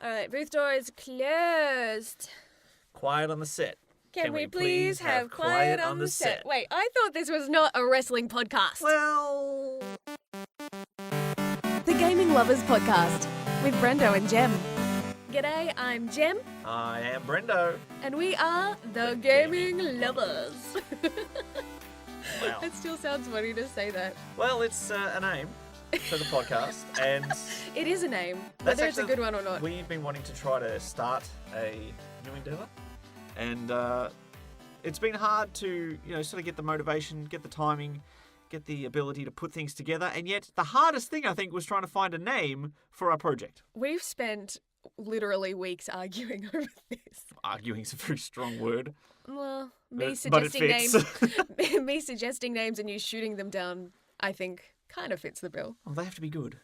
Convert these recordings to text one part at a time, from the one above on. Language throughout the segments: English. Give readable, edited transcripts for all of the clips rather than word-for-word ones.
All right, booth door is closed. Quiet on the set. Can we please have quiet on the set? Wait, I thought this was not a wrestling podcast. Well... The Gaming Lovers Podcast with Brendo and Jem. G'day, I'm Jem. I am Brendo. And we are the Gaming Lovers. Wow. It still sounds funny to say that. Well, it's a name for the podcast, and... It is a name, whether it's a good one or not. We've been wanting to try to start a new endeavour, and it's been hard to, sort of get the motivation, get the timing, get the ability to put things together, and yet the hardest thing, I think, was trying to find a name for our project. We've spent literally weeks arguing over this. Arguing is a very strong word. Well, but it fits. Me suggesting names and you shooting them down, I think, kind of fits the bill. Well, they have to be good.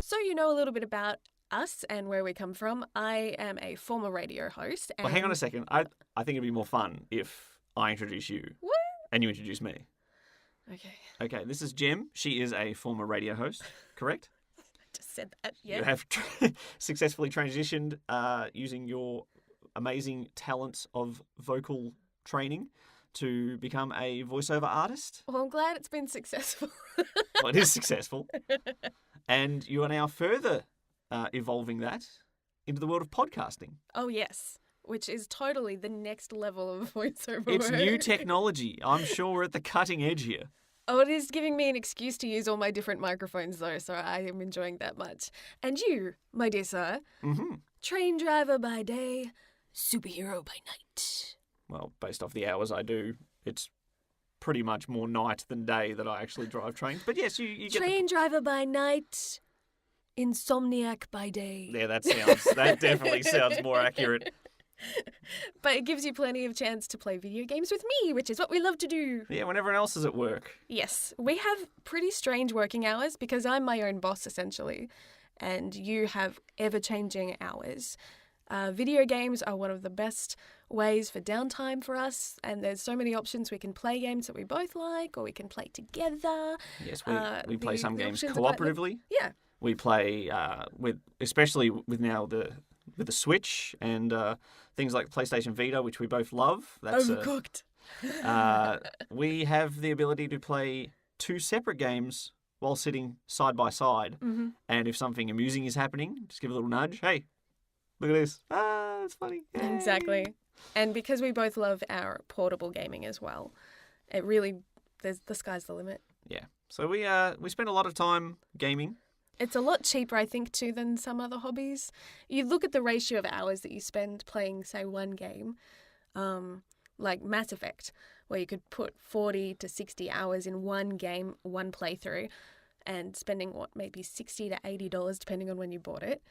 So you know a little bit about us and where we come from. I am a former radio host. And... Well, hang on a second. I think it'd be more fun if I introduce you. What? And you introduce me. Okay. Okay, this is Jem. She is a former radio host, correct? I just said that, yeah. You have successfully transitioned using your amazing talents of vocal training to become a voiceover artist. Well, I'm glad it's been successful. Well, it is successful. And you are now further evolving that into the world of podcasting. Oh, yes. Which is totally the next level of voiceover. It's new technology. I'm sure we're at the cutting edge here. Oh, it is giving me an excuse to use all my different microphones, though, so I am enjoying that much. And you, my dear sir, train driver by day, superhero by night. Well, based off the hours I do, it's pretty much more night than day that I actually drive trains. But yes, you get train driver by night, insomniac by day. Yeah, that definitely sounds more accurate. But it gives you plenty of chance to play video games with me, which is what we love to do. Yeah, when everyone else is at work. Yes, we have pretty strange working hours because I'm my own boss, essentially, and you have ever-changing hours. Video games are one of the best ways for downtime for us, and there's so many options. We can play games that we both like, or we can play together. Yes, we play some games cooperatively. Yeah. We play especially with now with the Switch and things like PlayStation Vita, which we both love. That's overcooked. We have the ability to play two separate games while sitting side by side. Mm-hmm. And if something amusing is happening, just give a little nudge. Hey, look at this. It's funny. Yay. Exactly. And because we both love our portable gaming as well, it really, the sky's the limit. Yeah. So we spend a lot of time gaming. It's a lot cheaper, I think, too, than some other hobbies. You look at the ratio of hours that you spend playing, say, one game, like Mass Effect, where you could put 40 to 60 hours in one game, one playthrough, and spending, maybe $60 to $80, depending on when you bought it,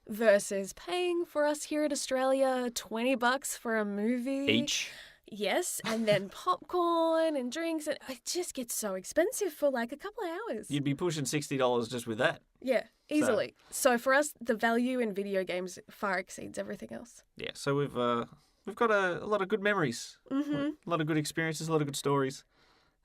versus paying for us here in Australia $20 for a movie. Each. Yes, and then popcorn and drinks, and it just gets so expensive for like a couple of hours. You'd be pushing $60 just with that. Yeah, easily. So for us, the value in video games far exceeds everything else. Yeah, so we've got a lot of good memories, a lot of good experiences, a lot of good stories,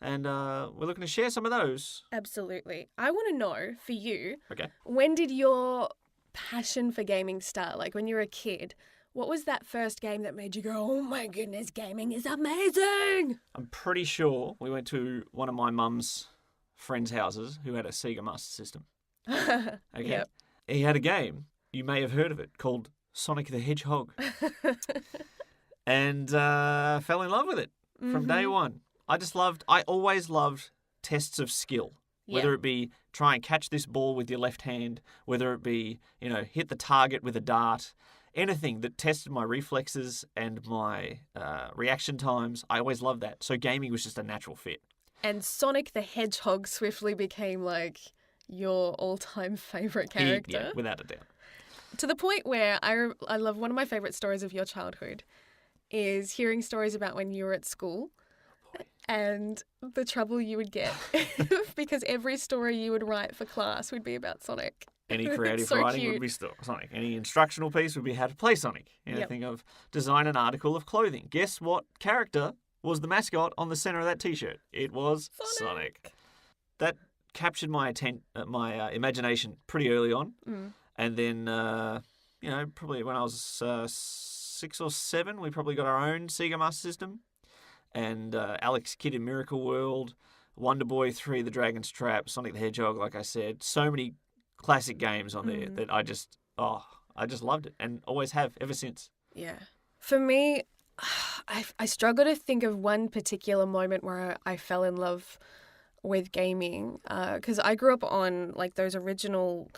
and we're looking to share some of those. Absolutely. I want to know, for you, okay, when did your passion for gaming start? Like when you were a kid, what was that first game that made you go, oh my goodness, gaming is amazing? I'm pretty sure we went to one of my mum's friends' houses who had a Sega Master System. Okay. Yep. He had a game, you may have heard of it, called Sonic the Hedgehog. And fell in love with it from day one. I always loved tests of skill. Whether it be try and catch this ball with your left hand, whether it be, hit the target with a dart, anything that tested my reflexes and my reaction times, I always loved that. So gaming was just a natural fit. And Sonic the Hedgehog swiftly became like your all-time favourite character. Yeah, without a doubt. To the point where I love one of my favourite stories of your childhood is hearing stories about when you were at school and the trouble you would get because every story you would write for class would be about Sonic. Any creative writing would be Sonic. Any instructional piece would be how to play Sonic. Anything of design an article of clothing. Guess what character was the mascot on the center of that T-shirt? It was Sonic. That captured my imagination pretty early on. And then probably when I was 6 or 7, we probably got our own Sega Master System. And Alex Kidd in Miracle World, Wonder Boy 3, The Dragon's Trap, Sonic the Hedgehog, like I said. So many classic games on there that I just loved it and always have ever since. Yeah. For me, I struggle to think of one particular moment where I fell in love with gaming because I grew up on like those original.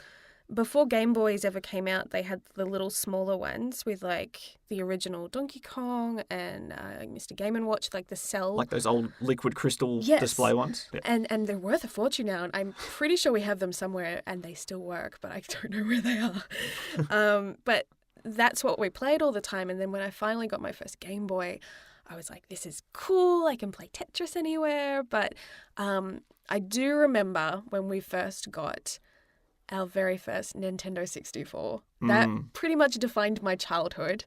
Before Game Boys ever came out, they had the little smaller ones with like the original Donkey Kong and Mr. Game & Watch, like the cell. Like those old liquid crystal display ones. Yeah. And they're worth a fortune now. And I'm pretty sure we have them somewhere and they still work, but I don't know where they are. But that's what we played all the time. And then when I finally got my first Game Boy, I was like, this is cool. I can play Tetris anywhere. But I do remember when we first got our very first Nintendo 64. That pretty much defined my childhood.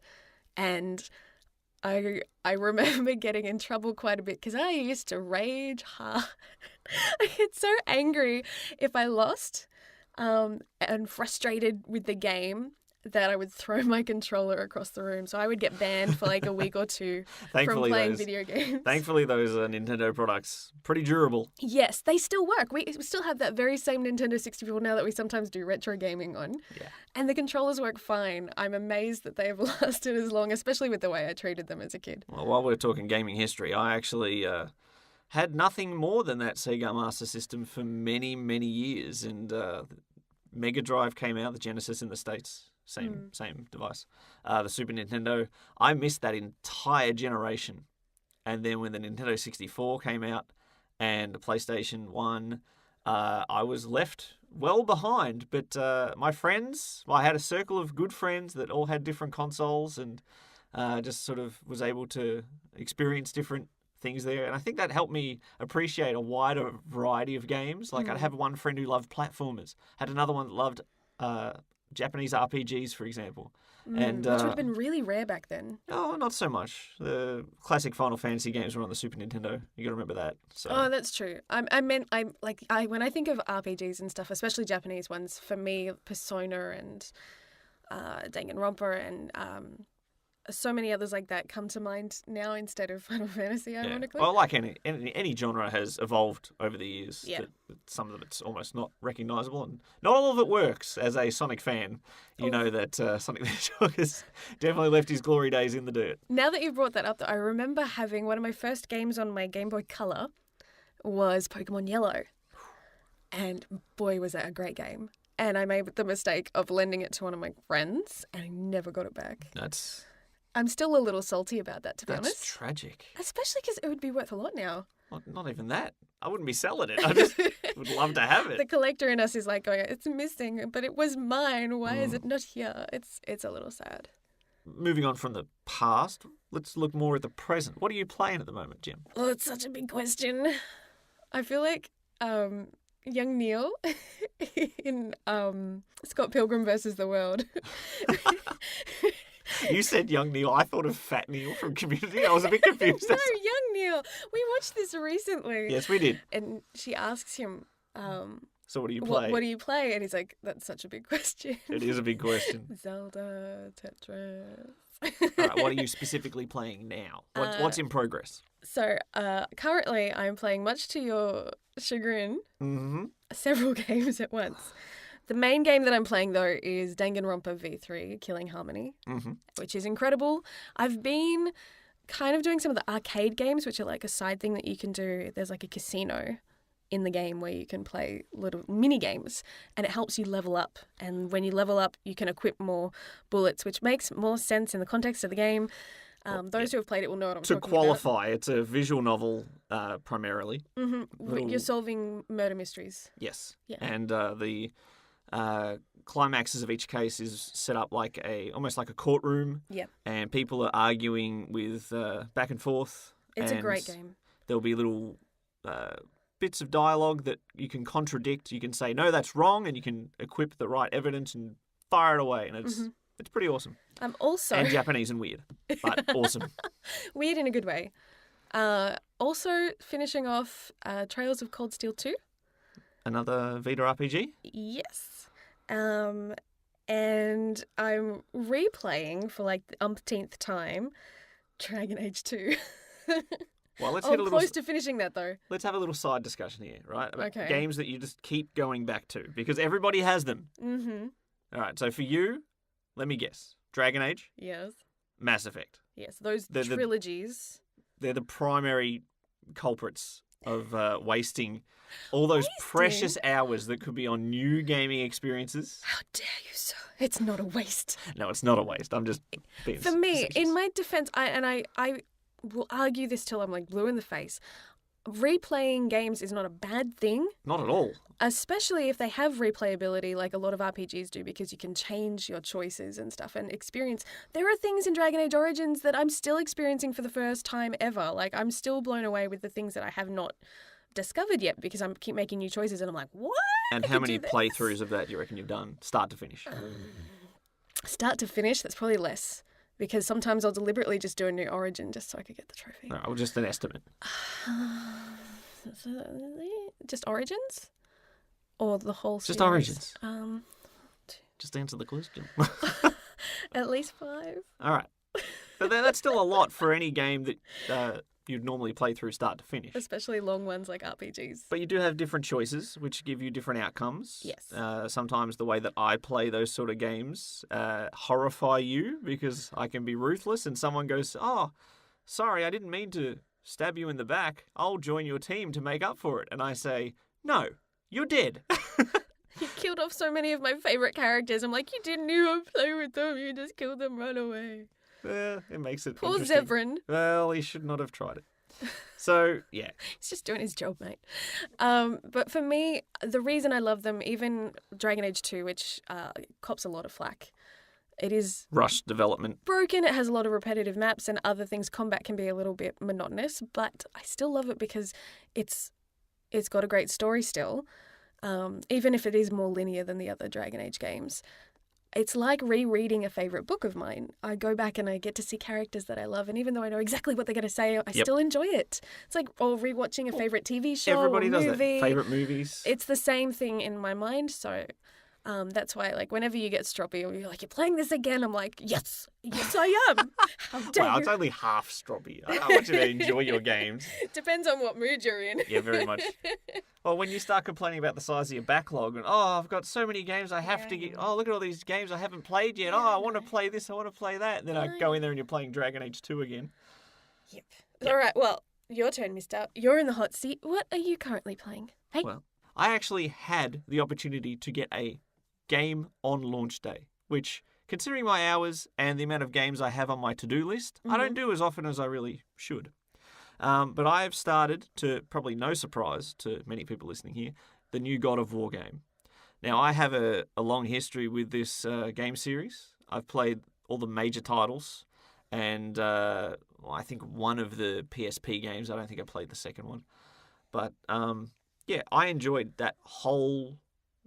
And I remember getting in trouble quite a bit because I used to rage hard. I get so angry if I lost and frustrated with the game that I would throw my controller across the room. So I would get banned for like a week or two from playing video games. Thankfully, those Nintendo products, pretty durable. Yes, they still work. We still have that very same Nintendo 64 now that we sometimes do retro gaming on. Yeah. And the controllers work fine. I'm amazed that they have lasted as long, especially with the way I treated them as a kid. Well, while we're talking gaming history, I actually had nothing more than that Sega Master System for many, many years. And Mega Drive came out, the Genesis in the States. Same device. The Super Nintendo. I missed that entire generation. And then when the Nintendo 64 came out and the PlayStation 1, I was left well behind. But my friends, I had a circle of good friends that all had different consoles and just sort of was able to experience different things there. And I think that helped me appreciate a wider variety of games. Like I'd have one friend who loved platformers, had another one that loved Japanese RPGs, for example. And which would have been really rare back then. Oh, not so much. The classic Final Fantasy games were on the Super Nintendo. You got to remember that. So. Oh, that's true. When I think of RPGs and stuff, especially Japanese ones, for me, Persona and Danganronpa and so many others like that come to mind now instead of Final Fantasy, ironically. Well, like any genre has evolved over the years. Yeah. Some of it's almost not recognisable, and not all of it works. As a Sonic fan, you know that Sonic the Hedgehog has definitely left his glory days in the dirt. Now that you've brought that up, though, I remember having one of my first games on my Game Boy Color was Pokemon Yellow. And boy, was that a great game. And I made the mistake of lending it to one of my friends, and I never got it back. I'm still a little salty about that, to be honest. That's tragic. Especially because it would be worth a lot now. Well, not even that. I wouldn't be selling it. I just would love to have it. The collector in us is like going, it's missing, but it was mine. Why is it not here? It's a little sad. Moving on from the past, let's look more at the present. What are you playing at the moment, Jim? Oh, it's such a big question. I feel like young Neil in Scott Pilgrim versus the World. You said young Neil. I thought of fat Neil from Community. I was a bit confused. No, young Neil. We watched this recently. Yes, we did. And she asks him, so what do you play? What do you play? And he's like, that's such a big question. It is a big question. Zelda, Tetris. All right, what are you specifically playing now? What's in progress? So currently I'm playing, much to your chagrin, several games at once. The main game that I'm playing, though, is Danganronpa V3, Killing Harmony, which is incredible. I've been kind of doing some of the arcade games, which are like a side thing that you can do. There's like a casino in the game where you can play little mini games, and it helps you level up. And when you level up, you can equip more bullets, which makes more sense in the context of the game. Those who have played it will know what I'm talking about. To qualify, it's a visual novel primarily. You're solving murder mysteries. Yes. Yeah. And the climaxes of each case is set up like almost like a courtroom. Yeah. And people are arguing with back and forth. It's a great game. There'll be little bits of dialogue that you can contradict. You can say, no, that's wrong, and you can equip the right evidence and fire it away. And it's pretty awesome. And Japanese and weird, but awesome. Weird in a good way. Also finishing off Trails of Cold Steel 2. Another Vita RPG? Yes. and I'm replaying for like the umpteenth time Dragon Age 2. Well, let's I'm close to finishing that though. Let's have a little side discussion here, right? About Okay. games that you just keep going back to because everybody has them. Mm-hmm. All right, so for you, let me guess. Dragon Age, Yes. Mass Effect. Yes. Those The- trilogies. They're the primary culprits of wasting all those precious hours that could be on new gaming experiences. How dare you, sir? It's not a waste. No, it's not a waste. I'm just being For me, facetious. in my defense, I will argue this till I'm like blue in the face. Replaying games is not a bad thing, Not at all. especially if they have replayability like a lot of RPGs do, because you can change your choices and stuff and experience. There are things in Dragon Age Origins that I'm still experiencing for the first time ever. Like, I'm still blown away with the things that I have not discovered yet because I keep making new choices and I'm like, what? And I how could many do this. playthroughs of that do you reckon you've done, start to finish? Start to finish, that's probably less. Because sometimes I'll deliberately just do a new Origin just so I could get the trophy. All right, well, just an estimate. Just Origins? Or the whole series? Just Origins. 2. Just answer the question. At least 5. All right. But that's still a lot for any game that you'd normally play through start to finish. Especially long ones like RPGs. But you do have different choices, which give you different outcomes. Yes. Sometimes the way that I play those sort of games horrify you because I can be ruthless and someone goes, oh, sorry, I didn't mean to stab you in the back. I'll join your team to make up for it. And I say, no, you're dead. You killed off so many of my favourite characters. I'm like, you didn't even play with them. You just killed them right away. It makes it Poor interesting. Zevran. Well, he should not have tried it. So, yeah. He's just doing his job, mate. But for me, the reason I love them, even Dragon Age 2, which cops a lot of flack, it is Rush development. broken. It has a lot of repetitive maps and other things. Combat can be a little bit monotonous, but I still love it because it's got a great story still, even if it is more linear than the other Dragon Age games. It's like rereading a favourite book of mine. I go back and I get to see characters that I love, and even though I know exactly what they're going to say, I still enjoy it. It's like rewatching a favourite TV show Everybody or does movie. that. Favourite movies. It's the same thing in my mind, so that's why, like, whenever you get stroppy or you're like, you're playing this again, I'm like, yes, I am. How dare Wow, you? it's only half stroppy. I want you to enjoy your games. Depends on what mood you're in. Yeah, very much. Well, when you start complaining about the size of your backlog and, oh, I've got so many games I have to get, oh, look at all these games I haven't played yet. Oh, I want to play this, I want to play that. And then I go in there and you're playing Dragon Age 2 again. Yep. All right, well, your turn, mister. You're in the hot seat. What are you currently playing? Hey. Well, I actually had the opportunity to get a game on launch day, which, considering my hours and the amount of games I have on my to-do list, I don't do as often as I really should. But I have started, to probably no surprise to many people listening here, the new God of War game. Now, I have a long history with this game series. I've played all the major titles and I think one of the PSP games. I don't think I played the second one. But yeah, I enjoyed that whole...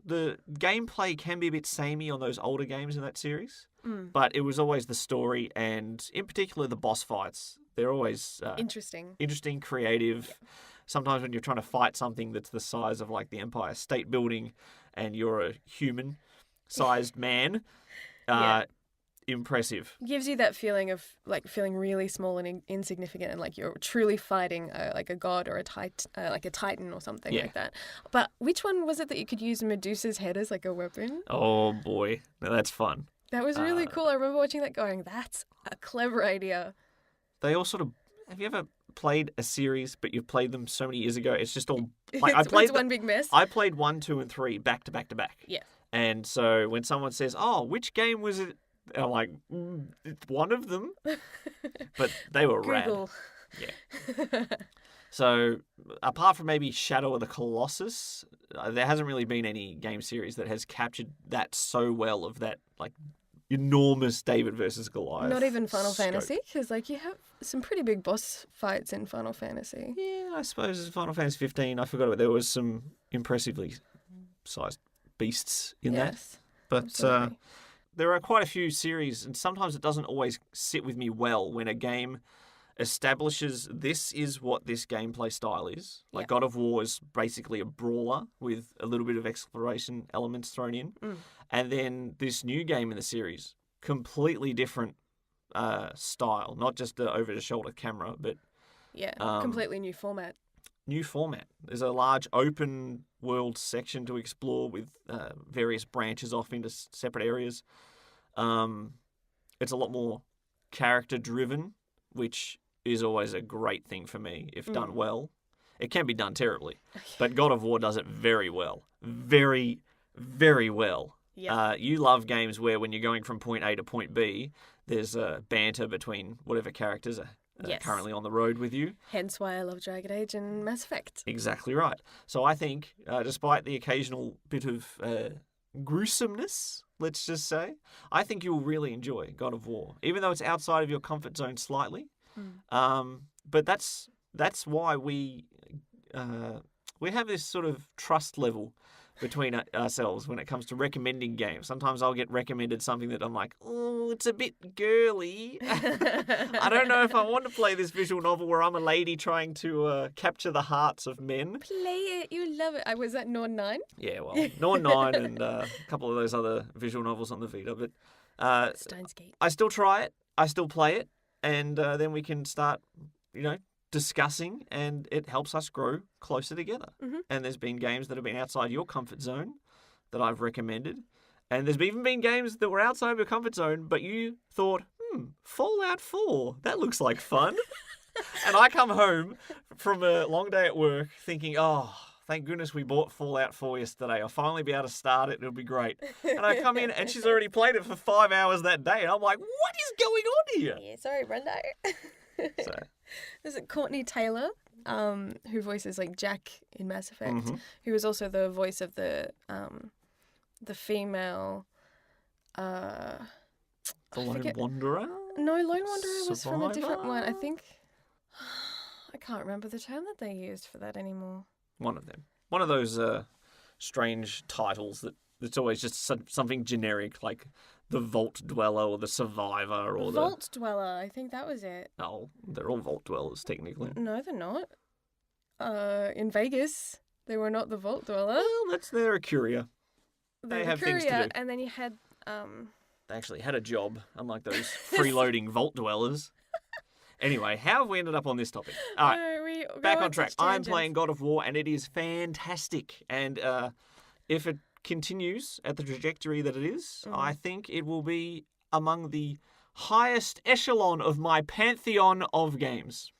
The gameplay can be a bit samey on those older games in that series, but it was always the story and, in particular, the boss fights. They're always interesting, creative. Yeah. Sometimes when you're trying to fight something that's the size of, like, the Empire State Building and you're a human-sized man, impressive. Gives you that feeling of, like, feeling really small and insignificant and like you're truly fighting like a god or a titan or something like that. But which one was it that you could use Medusa's head as like a weapon? Oh boy, now that's fun. That was really cool. I remember watching that going, that's a clever idea. They all sort of... Have you ever played a series but you've played them so many years ago? It's just all... Like, It's one big mess. I played 1, 2, and 3 back to back to back. Yeah. And so when someone says, oh, which game was it? And I'm like, it's one of them. But they were Google. Rad. Yeah. So apart from maybe Shadow of the Colossus, there hasn't really been any game series that has captured that so well, of that, like, enormous David versus Goliath. Not even Final scope. Fantasy, because like you have some pretty big boss fights in Final Fantasy. Yeah, I suppose it's Final Fantasy 15. I forgot there was some impressively sized beasts in that. But there are quite a few series, and sometimes it doesn't always sit with me well when a game establishes this is what this gameplay style is. Like Yeah. God of War is basically a brawler with a little bit of exploration elements thrown in. And then this new game in the series, completely different style, not just the over-the-shoulder camera, but Yeah, completely new format. new format. There's a large open world section to explore with various branches off into separate areas. It's a lot more character driven, which is always a great thing for me if done well. It can be done terribly, but God of War does it very well. Very, very well. Yeah. You love games where when you're going from point A to point B, there's banter between whatever characters are Yes. currently on the road with you. Hence why I love Dragon Age and Mass Effect. Exactly right. So I think, despite the occasional bit of gruesomeness, let's just say, I think you'll really enjoy God of War, even though it's outside of your comfort zone slightly. But that's why we have this sort of trust level between ourselves when it comes to recommending games. Sometimes I'll get recommended something that I'm like, oh, it's a bit girly. I don't know if I want to play this visual novel where I'm a lady trying to capture the hearts of men. Play it, you love it. Was that Norn 9? Yeah, well, Norn 9 and a couple of those other visual novels on the Vita. But Steins Gate. I still try it. I still play it. And then we can start, discussing, and it helps us grow closer together. And there's been games that have been outside your comfort zone that I've recommended. And there's even been games that were outside of your comfort zone, but you thought, Fallout 4, that looks like fun. And I come home from a long day at work thinking, oh, thank goodness we bought Fallout 4 yesterday. I'll finally be able to start it. It'll be great. And I come in and she's already played it for 5 hours that day. And I'm like, what is going on here? Yeah, sorry, Brendo. So, There's Courtney Taylor, who voices like Jack in Mass Effect, who was also the voice of the female. the Lone Wanderer? No, Lone Wanderer was from a different Survivor? one. I think. I can't remember the term that they used for that anymore. One of them. One of those strange titles that's always just something generic, like the Vault Dweller or the Survivor or Vault Dweller. I think that was it. Oh, they're all Vault Dwellers, technically. No, they're not. In Vegas, they were not the Vault Dweller. Well, they're a courier. They have things to do. And then you had They actually had a job, unlike those freeloading Vault Dwellers. Anyway, how have we ended up on this topic? All right, back on track. I'm playing God of War, and it is fantastic. And if it continues at the trajectory that it is, I think it will be among the highest echelon of my pantheon of games.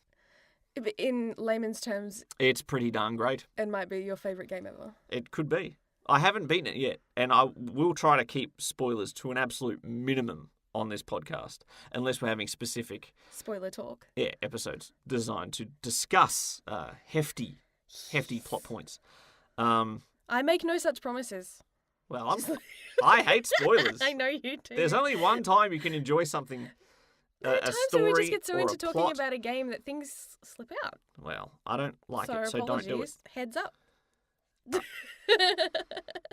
In layman's terms, It's pretty darn great. it might be your favourite game ever. It could be. I haven't beaten it yet, and I will try to keep spoilers to an absolute minimum on this podcast, unless we're having specific Spoiler talk. episodes designed to discuss hefty plot points. I make no such promises. Well, I hate spoilers. I know you do. There's only one time you can enjoy something, There are a times story when we just get so or into a talking plot. about a game that things slip out. Well, I don't like so it, so don't do it. apologies. Heads up.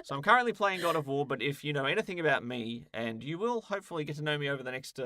So I'm currently playing God of War, but if you know anything about me, and you will hopefully get to know me over the next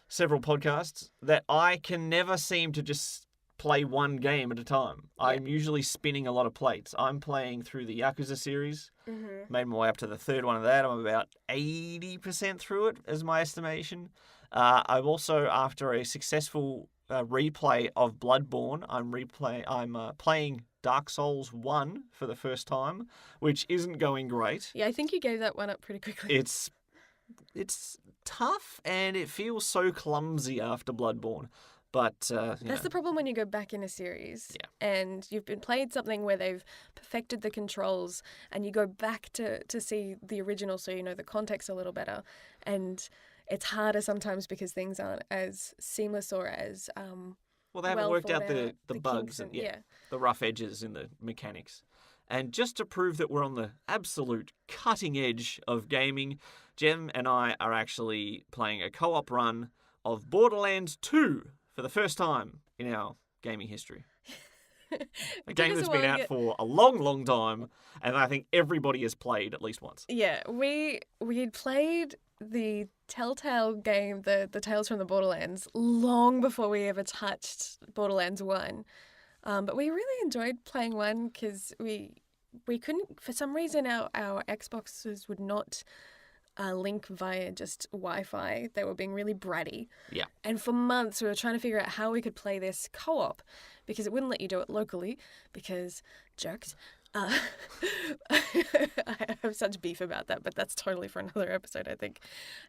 several podcasts, that I can never seem to just play one game at a time. Yeah. I'm usually spinning a lot of plates. I'm playing through the Yakuza series, made my way up to the third one of that. I'm about 80% through it, as my estimation. I'm also, after a successful replay of Bloodborne, I'm playing Dark Souls 1 for the first time, which isn't going great. Yeah, I think you gave that one up pretty quickly. It's tough, and it feels so clumsy after Bloodborne. But That's the problem when you go back in a series and you've been played something where they've perfected the controls and you go back to see the original so you know the context a little better. And it's harder sometimes because things aren't as seamless or as well, they haven't worked out the kinks bugs and the rough edges in the mechanics. And just to prove that we're on the absolute cutting edge of gaming, Jem and I are actually playing a co-op run of Borderlands 2 for the first time in our gaming history. A game that's been out for a long, long time, and I think everybody has played at least once. Yeah, we had played the Telltale game, the Tales from the Borderlands, long before we ever touched Borderlands 1. But we really enjoyed playing 1 because we couldn't, for some reason, our Xboxes would not link via just Wi-Fi. They were being really bratty. Yeah. And for months we were trying to figure out how we could play this co-op because it wouldn't let you do it locally because jerks. I have such beef about that, but that's totally for another episode, I think.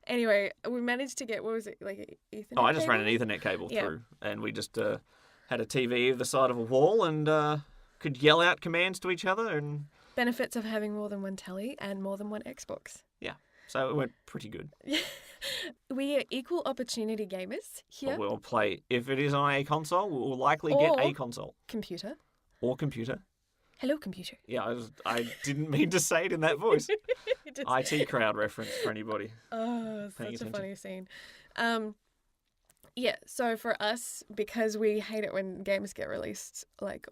Anyway, we managed to get, what was it, like Ethernet Oh, I just cable? ran an Ethernet cable through, and we just had a TV either side of a wall and could yell out commands to each other. And Benefits of having more than one telly and more than one Xbox. yeah, so it went pretty good. We are equal opportunity gamers here. We'll play, if it is on a console, we'll likely get a Or console. Computer. Or computer. Hello, computer. Yeah, I didn't mean to say it in that voice. Just- IT crowd reference for anybody. Oh, Paying such a attention. funny scene. Yeah, so for us, because we hate it when games get released like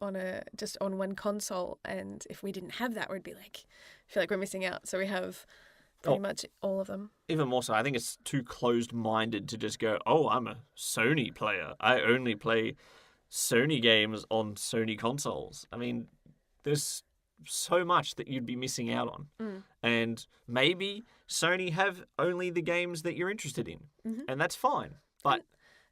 just on one console, and if we didn't have that, we'd be like, feel like we're missing out. So we have pretty much all of them. Even more so, I think it's too closed-minded to just go, oh, I'm a Sony player. I only play Sony games on Sony consoles. I mean, there's so much that you'd be missing out on. And maybe Sony have only the games that you're interested in. And that's fine. But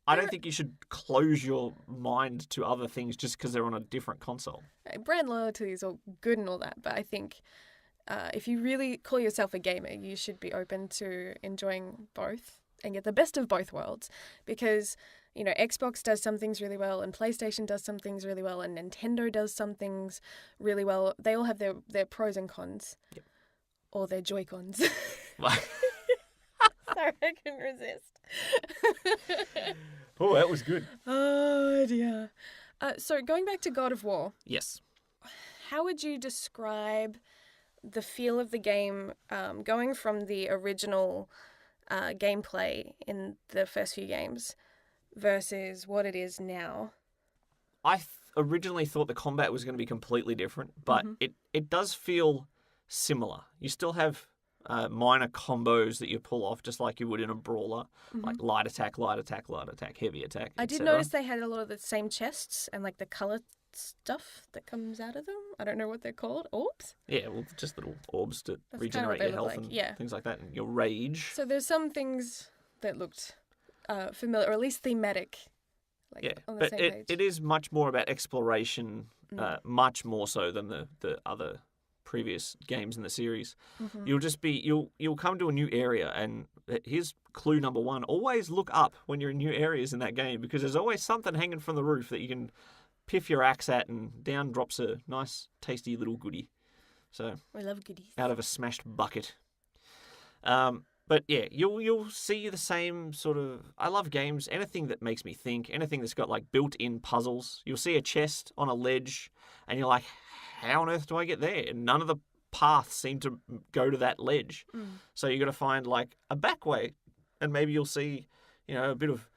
I don't think you should close your mind to other things just because they're on a different console. Brand loyalty is all good and all that, but I think if you really call yourself a gamer, you should be open to enjoying both and get the best of both worlds because, you know, Xbox does some things really well and PlayStation does some things really well and Nintendo does some things really well. They all have their pros and cons. Yep. Or their Joy-Cons. Sorry, I couldn't resist. Oh, that was good. Oh, dear. So going back to God of War, Yes. how would you describe the feel of the game going from the original gameplay in the first few games versus what it is now? I originally thought the combat was going to be completely different, but it does feel similar. You still have minor combos that you pull off just like you would in a brawler, like light attack, light attack, light attack, heavy attack, I did etc. notice they had a lot of the same chests and like the colour stuff that comes out of them. I don't know what they're called. Orbs? Yeah, well, just little orbs to That's regenerate kinda your what they health look like, and things like that, and your rage. So there's some things that looked familiar, or at least thematic. Like Yeah, on the but same page. it is much more about exploration, much more so than the other previous games in the series. You'll just be you'll come to a new area, and here's clue number 1: always look up when you're in new areas in that game because there's always something hanging from the roof that you can piff your axe at, and down drops a nice, tasty little goodie. So We love goodies. out of a smashed bucket. But yeah, you'll see the same sort of. I love games. Anything that makes me think. Anything that's got like built-in puzzles. You'll see a chest on a ledge, and you're like, "How on earth do I get there?" And none of the paths seem to go to that ledge. So you got to find like a back way, and maybe you'll see, a bit of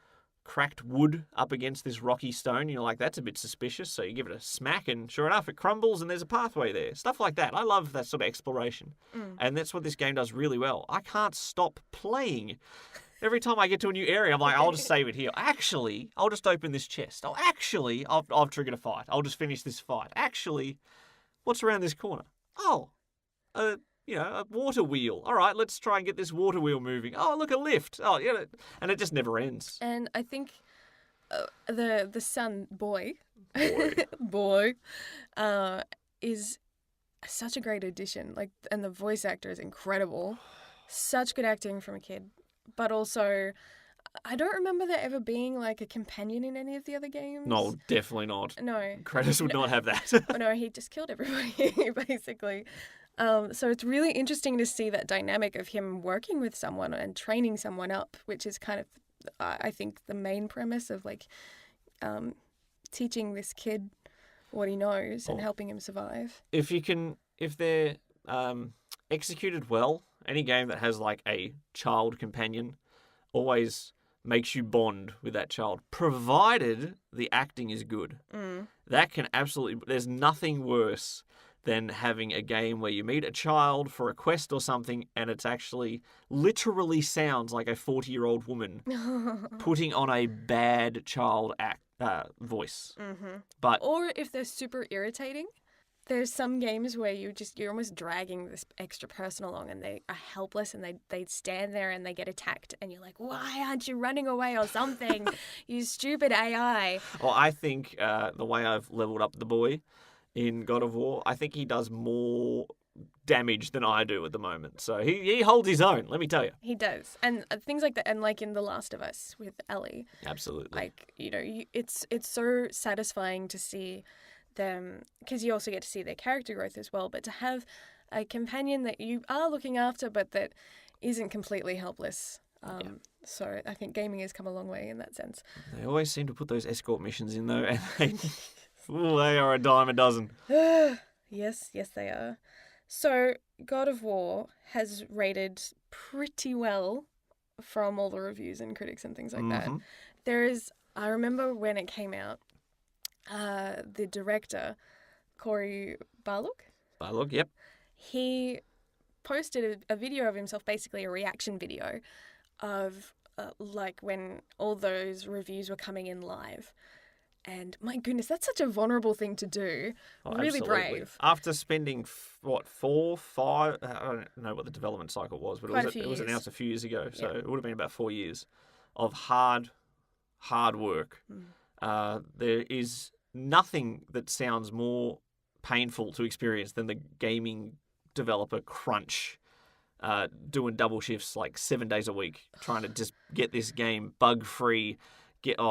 cracked wood up against this rocky stone. You're like, that's a bit suspicious. So you give it a smack, and sure enough, it crumbles, and there's a pathway there. Stuff like that. I love that sort of exploration, and that's what this game does really well. I can't stop playing. Every time I get to a new area, I'm like, I'll just save it here. Actually, I'll just open this chest. Oh, actually, I've triggered a fight. I'll just finish this fight. Actually, what's around this corner? Oh, a water wheel. All right, let's try and get this water wheel moving. Oh, look, a lift. Oh, yeah, and it just never ends. And I think the son boy is such a great addition. Like, and the voice actor is incredible. Such good acting from a kid. But also, I don't remember there ever being like a companion in any of the other games. No, definitely not. No. Kratos would not have that. Oh, no, he just killed everybody, basically. So it's really interesting to see that dynamic of him working with someone and training someone up, which is kind of, I think, the main premise of like teaching this kid what he knows and helping him survive. If they're executed well, any game that has like a child companion always makes you bond with that child, provided the acting is good. That can absolutely. There's nothing worse than having a game where you meet a child for a quest or something and it's actually literally sounds like a 40-year-old woman putting on a bad child voice. Mm-hmm. But or if they're super irritating. There's some games where you're almost dragging this extra person along and they are helpless and they stand there and they get attacked and you're like, why aren't you running away or something, you stupid AI? Well, I think the way I've leveled up the boy in God of War, I think he does more damage than I do at the moment. So he holds his own, let me tell you. He does. And things like that, and like in The Last of Us with Ellie. Absolutely. Like, it's so satisfying to see them, because you also get to see their character growth as well, but to have a companion that you are looking after but that isn't completely helpless. So I think gaming has come a long way in that sense. They always seem to put those escort missions in though, and they are a dime a dozen. Yes, they are. So God of War has rated pretty well from all the reviews and critics and things like that. I remember when it came out, the director, Cory Barlog, yep. He posted a video of himself, basically a reaction video of like when all those reviews were coming in live. And my goodness, that's such a vulnerable thing to do. Oh, really absolutely. brave. After spending, 4, 5, I don't know what the development cycle was, but it was announced a few years ago. So it would have been about 4 years of hard work. There is nothing that sounds more painful to experience than the gaming developer crunch, doing double shifts like 7 days a week, trying to just get this game bug-free.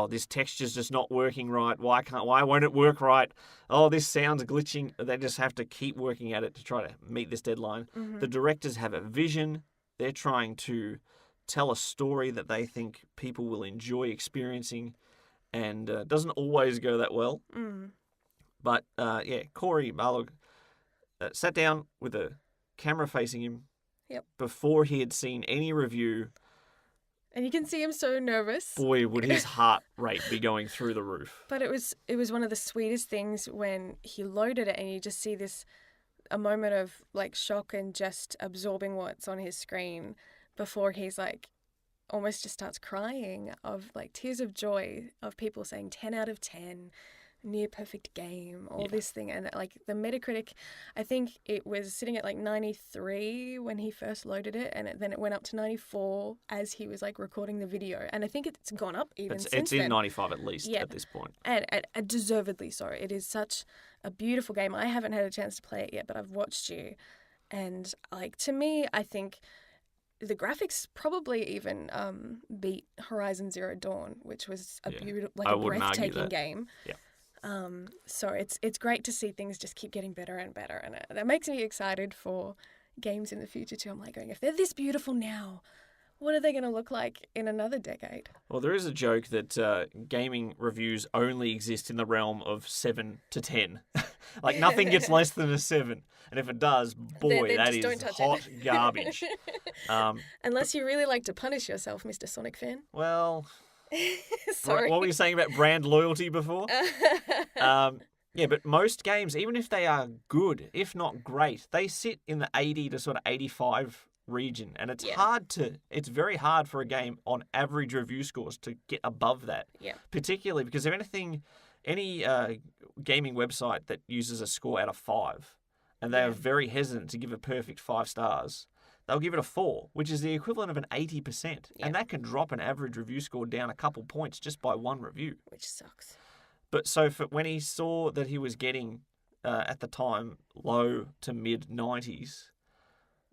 This texture's just not working right. Why won't it work right? Oh, this sound's glitching. They just have to keep working at it to try to meet this deadline. The directors have a vision. They're trying to tell a story that they think people will enjoy experiencing, and doesn't always go that well. But Cory Barlog sat down with a camera facing him before he had seen any review. And you can see him so nervous. Boy, would his heart rate be going through the roof. But it was one of the sweetest things when he loaded it and you just see a moment of like shock and just absorbing what's on his screen before he's like almost just starts crying of like tears of joy of people saying 10 out of 10, near perfect game, all this thing. And like the Metacritic, I think it was sitting at like 93 when he first loaded it, and then it went up to 94 as he was like recording the video. And I think it's gone up since it's in then. 95 at least at this point. And deservedly so. It is such a beautiful game. I haven't had a chance to play it yet, but I've watched you. And like to me, I think the graphics probably even beat Horizon Zero Dawn, which was a beautiful, like a breathtaking game. Yeah. So it's great to see things just keep getting better and better, and that makes me excited for games in the future too. I'm like going, if they're this beautiful now, what are they going to look like in another decade? Well, there is a joke that gaming reviews only exist in the realm of 7 to 10. Like nothing gets less than a 7. And if it does, boy, that is hot garbage. Unless you really like to punish yourself, Mr. Sonic fan. Well, sorry. What were you saying about brand loyalty before? Yeah, but most games, even if they are good, if not great, they sit in the 80 to sort of 85 region, and it's very hard for a game on average review scores to get above that. Yeah. Particularly because if any gaming website that uses a score out of 5, and they are very hesitant to give a perfect 5 stars, they'll give it a 4, which is the equivalent of an 80%. Yeah. And that can drop an average review score down a couple points just by one review. Which sucks. But so when he saw that he was getting, at the time, low to mid 90s,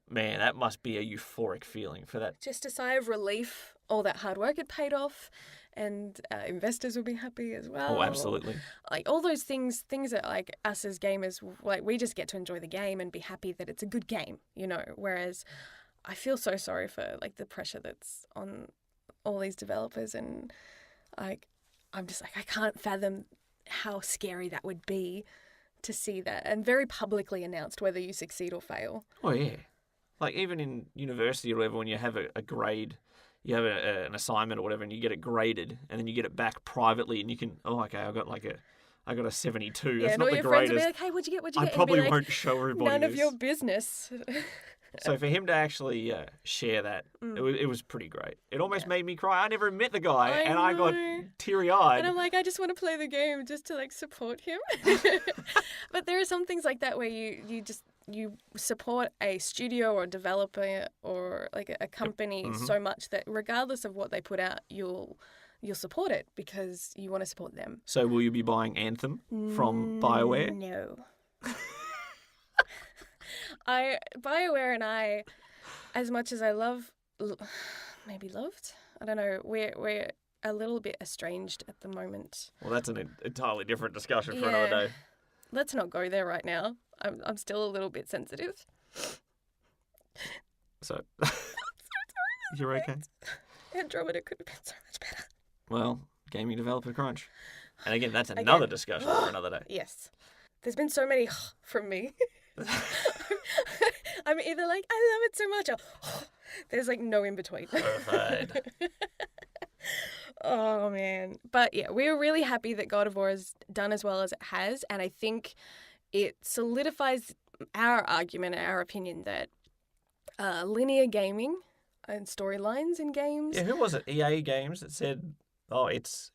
man, that must be a euphoric feeling for that. Just a sigh of relief. All that hard work had paid off, and investors will be happy as well. Oh, absolutely. Like all those things that like us as gamers, like we just get to enjoy the game and be happy that it's a good game, Whereas I feel so sorry for like the pressure that's on all these developers, and like I'm just like I can't fathom how scary that would be to see that, and very publicly announced whether you succeed or fail. Oh yeah. Like, even in university or whatever, when you have a grade, you have an assignment or whatever, and you get it graded, and then you get it back privately, and you can, I got like I got a 72. Yeah, That's and not all the your friends will greatest. be like, hey, what'd you get? What'd you I get? And probably you'd be like, won't show everybody none this. of your business. So for him to actually share that, it was pretty great. It almost made me cry. I never met the guy, and I got teary-eyed. And I'm like, I just want to play the game just to like support him. But there are some things like that where you support a studio or developer or like a company so much that regardless of what they put out, you'll support it because you want to support them. So will you be buying Anthem from BioWare? No. BioWare and I, as much as I loved, I don't know, we're a little bit estranged at the moment. Well, that's an entirely different discussion for another day. Let's not go there right now. I'm still a little bit sensitive. So, you're okay? Andromeda could have been so much better. Well, gaming developer crunch. And again, that's another discussion for another day. Yes. There's been so many from me. I'm either like, I love it so much, or there's like no in between. Perfect. Oh, man. But yeah, we were really happy that God of War has done as well as it has. And I think it solidifies our argument and our opinion that linear gaming and storylines in games. Yeah, who was it? EA Games that said, oh, it's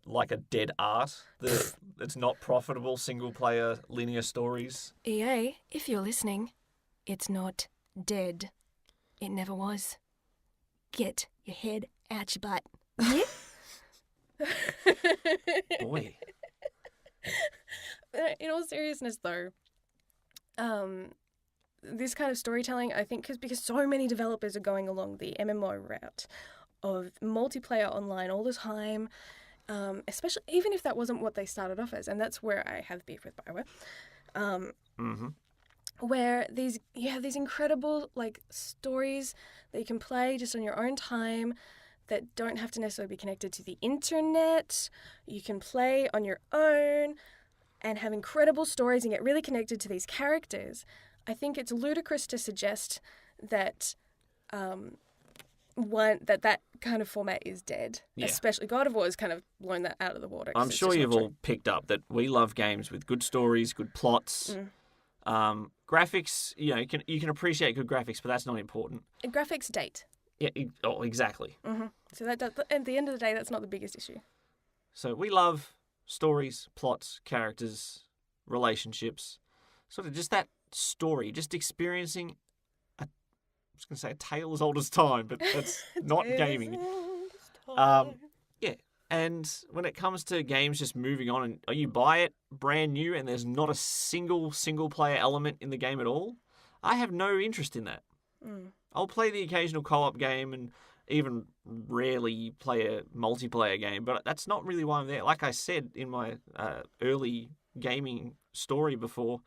like a dead art. It's not profitable single-player linear stories. EA, if you're listening, it's not dead. It never was. Get your head out your butt. Yeah? Boy. In all seriousness, though, this kind of storytelling, I think, because so many developers are going along the MMO route of multiplayer online all the time, especially even if that wasn't what they started off as, and that's where I have beef with BioWare. Where you have these incredible like stories that you can play just on your own time that don't have to necessarily be connected to the internet. You can play on your own and have incredible stories and get really connected to these characters. I think it's ludicrous to suggest that that kind of format is dead. Yeah. Especially God of War has kind of blown that out of the water. I'm sure you've all picked up that we love games with good stories, good plots. Graphics, you can appreciate good graphics, but that's not important. Graphics date. Yeah. Oh, exactly. So at the end of the day, that's not the biggest issue. So we love stories, plots, characters, relationships, sort of just that story, just experiencing I was going to say a tale as old as time, but that's not gaming. Yeah. And when it comes to games just moving on and you buy it brand new and there's not a single player element in the game at all, I have no interest in that. I'll play the occasional co-op game and even rarely play a multiplayer game, but that's not really why I'm there. Like I said in my early gaming story before,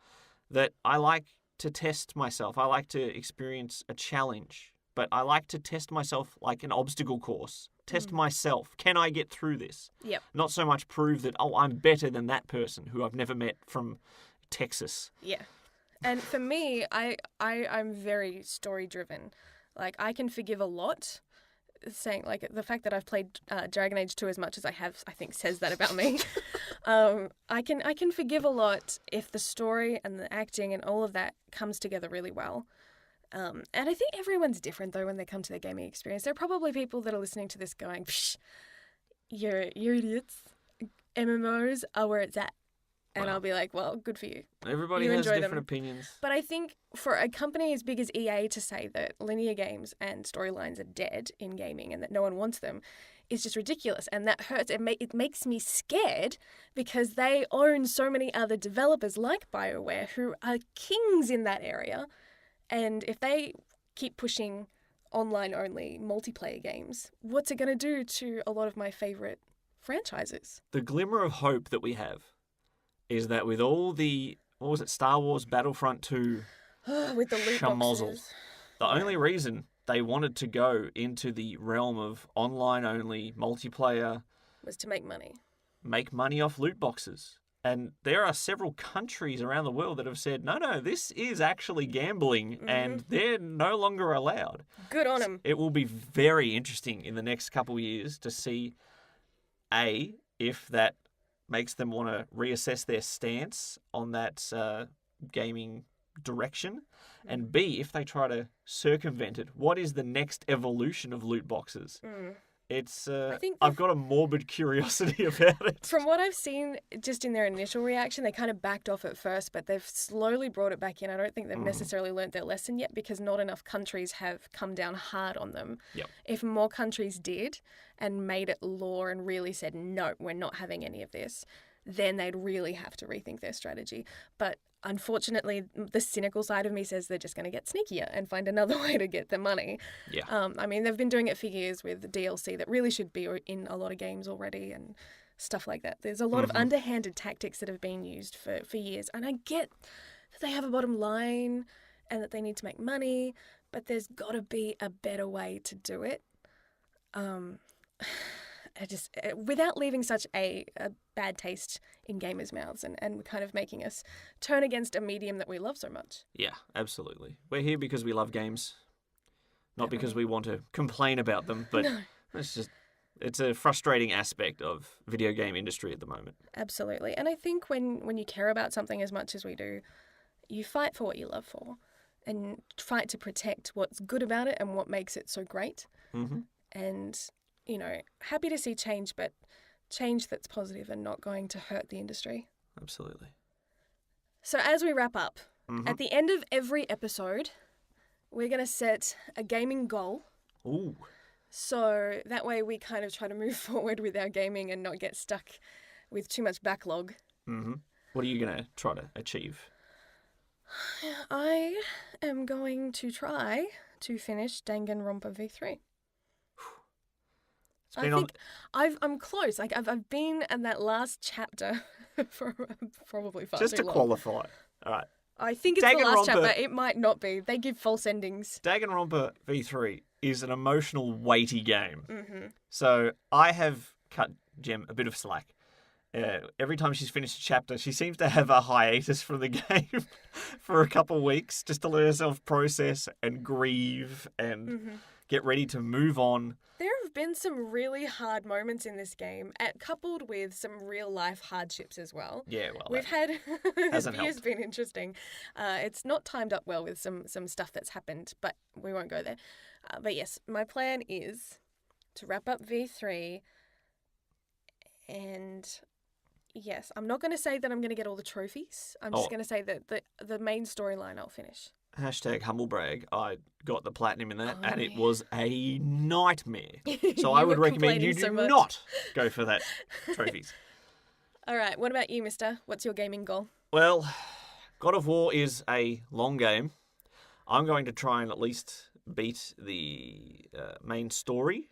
that I like to test myself. I like to experience a challenge, but I like to test myself like an obstacle course. Test myself. Can I get through this? Yep. Not so much prove that, I'm better than that person who I've never met from Texas. Yeah. And for me, I'm very story-driven. Like, I can forgive a lot. Saying, like, the fact that I've played Dragon Age 2 as much as I have, I think, says that about me. I can forgive a lot if the story and the acting and all of that comes together really well. And I think everyone's different, though, when they come to their gaming experience. There are probably people that are listening to this going, psh, you're idiots. MMOs are where it's at. And I'll be like, well, good for you. Everybody has different opinions. But I think for a company as big as EA to say that linear games and storylines are dead in gaming and that no one wants them is just ridiculous. And that hurts. It makes me scared because they own so many other developers like BioWare who are kings in that area. And if they keep pushing online-only multiplayer games, what's it going to do to a lot of my favourite franchises? The glimmer of hope that we have is that with all the, Star Wars Battlefront 2 with the loot boxes. The only reason they wanted to go into the realm of online-only multiplayer was to make money. Make money off loot boxes. And there are several countries around the world that have said, no, this is actually gambling and they're no longer allowed. Good on them. It will be very interesting in the next couple of years to see, if that makes them want to reassess their stance on that gaming direction? And B, if they try to circumvent it, what is the next evolution of loot boxes? It's I've got a morbid curiosity about it. From what I've seen, just in their initial reaction, they kind of backed off at first, but they've slowly brought it back in. I don't think they've necessarily learnt their lesson yet because not enough countries have come down hard on them. Yep. If more countries did and made it law and really said, no, we're not having any of this, then they'd really have to rethink their strategy. But unfortunately, the cynical side of me says they're just going to get sneakier and find another way to get the money. Yeah. I mean, they've been doing it for years with DLC that really should be in a lot of games already and stuff like that. There's a lot of underhanded tactics that have been used for years. And I get that they have a bottom line and that they need to make money, but there's got to be a better way to do it. Without leaving such a bad taste in gamers' mouths and kind of making us turn against a medium that we love so much. Yeah, absolutely. We're here because we love games, not because we want to complain about them, but it's a frustrating aspect of video game industry at the moment. Absolutely. And I think when you care about something as much as we do, you fight for what you love for and fight to protect what's good about it and what makes it so great. Mm-hmm. And happy to see change, but change that's positive and not going to hurt the industry. Absolutely. So as we wrap up, at the end of every episode, we're going to set a gaming goal. Ooh. So that way we kind of try to move forward with our gaming and not get stuck with too much backlog. Mm-hmm. What are you going to try to achieve? I am going to try to finish Danganronpa V3. I'm close. Like I've been in that last chapter for probably far just too to long. qualify. All right. I think it's the last chapter. It might not be. They give false endings. Danganronpa V3 is an emotional, weighty game. Mm-hmm. So I have cut Jem a bit of slack. Every time she's finished a chapter, she seems to have a hiatus from the game for a couple of weeks just to let herself process and grieve and get ready to move on. There have been some really hard moments in this game, coupled with some real-life hardships as well. Yeah, well, we've had hasn't this year's been interesting. It's not timed up well with some stuff that's happened, but we won't go there. But yes, my plan is to wrap up V3, and yes, I'm not going to say that I'm going to get all the trophies. I'm just going to say that the main storyline I'll finish. Hashtag humble brag, I got the platinum in that, and it was a nightmare. So I would recommend you do not go for that trophies. All right, what about you, mister? What's your gaming goal? Well, God of War is a long game. I'm going to try and at least beat the main story.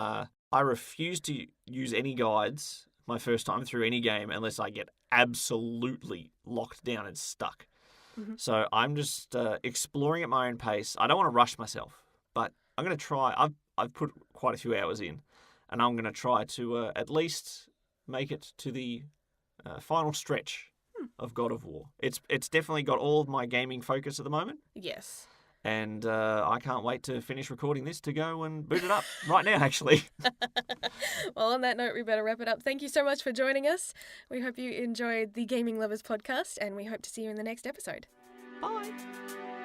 I refuse to use any guides my first time through any game unless I get absolutely locked down and stuck. So I'm just exploring at my own pace. I don't want to rush myself, but I'm going to try. I've put quite a few hours in, and I'm going to try to at least make it to the final stretch of God of War. It's definitely got all of my gaming focus at the moment. Yes. And I can't wait to finish recording this to go and boot it up right now, actually. Well, on that note, we better wrap it up. Thank you so much for joining us. We hope you enjoyed the Gaming Lovers podcast, and we hope to see you in the next episode. Bye.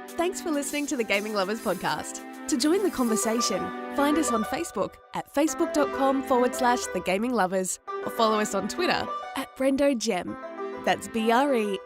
Thanks for listening to the Gaming Lovers podcast. To join the conversation, find us on Facebook at facebook.com/The Gaming Lovers, or follow us on Twitter at Brendo Jem. That's BRENDOJEM.